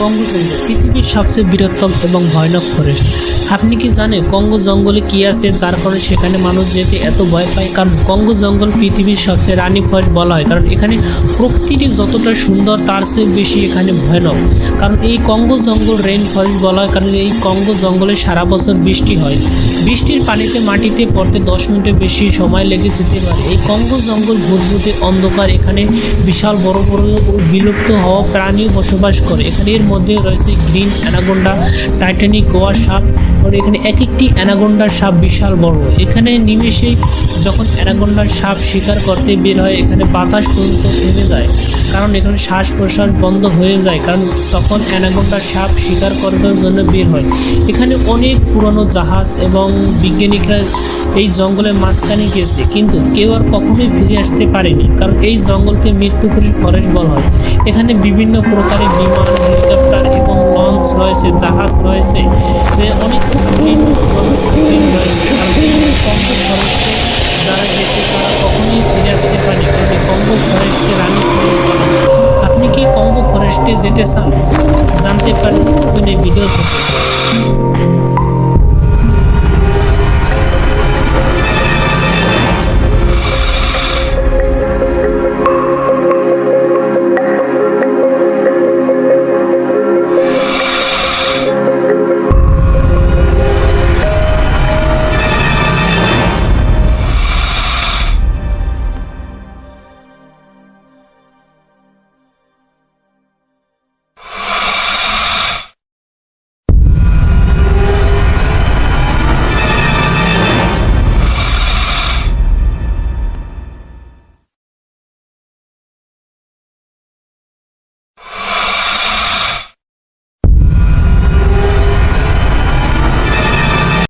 Congo জঙ্গল পৃথিবীর সবচেয়ে বৃহত্তম এবং ভয়ানক ফরেস্ট। আপনি কি জানেন কঙ্গো জঙ্গলে কি আছে যার কারণে সেখানে মানুষ যেতে এত ভয় পায়? কারণ কঙ্গো জঙ্গল পৃথিবীর সবচেয়ে রানী ফরেস্ট বলা হয়, কারণ এখানে প্রকৃতি যতটা সুন্দর তার চেয়ে বেশি এখানে ভয়ানক। কারণ এই কঙ্গো জঙ্গল রেইন ফরেস্ট বলা হয় কারণ এই কঙ্গো জঙ্গলে সারা বছর বৃষ্টি হয়। বৃষ্টির পানিতে মাটিতে পড়তে 10 মিনিটের বেশি সময় লেগে যেতে পারে। এই কঙ্গো জঙ্গল ভুতভুতে অন্ধকার, এখানে বিশাল বড় বড় ও বিলুপ্ত হওয়া প্রাণীও বসবাস করে। এখানে এর মধ্যে রয়েছে গ্রিন অ্যানাকোন্ডা, টাইটানিক গোয়া সাপ, আর এখানে এক একটি অ্যানাকোন্ডার সাপ বিশাল বড়। এখানে নিমেষেই যখন অ্যানাকোন্ডার সাপ শিকার করতে বের হয় এখানে বাতাস পর্যন্ত থেমে যায়, কারণ এখানে শ্বাস প্রশ্বাস বন্ধ হয়ে যায়, কারণ তখন অ্যানাকোন্ডার সাপ শিকার করার জন্য বের হয়। এখানে অনেক পুরনো জাহাজ এবং বিজ্ঞানীরা এই জঙ্গলের মাঝখানে গেছে, কিন্তু কেউ আর কখনোই ফিরে আসতে পারেনি, কারণ এই জঙ্গলকে মৃত্যুপুরী ফরেস্ট বলা হয়। এখানে বিভিন্ন প্রকারের বিমান, হেলিকপ্টার এবং লঞ্চ রয়েছে, জাহাজ রয়েছে, অনেক সাবমেরিন রয়েছে। কারণ এখানে কঙ্গো ফরেস্টে যারা গেছে তারা কখনোই ফিরে আসতে পারেনি, কারণ এই কঙ্গো ফরেস্টকে রানী ফরেস্ট বলা হয়। আপনি কি কঙ্গো ফরেস্টে যেতে চান? জানতে পারেন এই ভিডিও থেকে।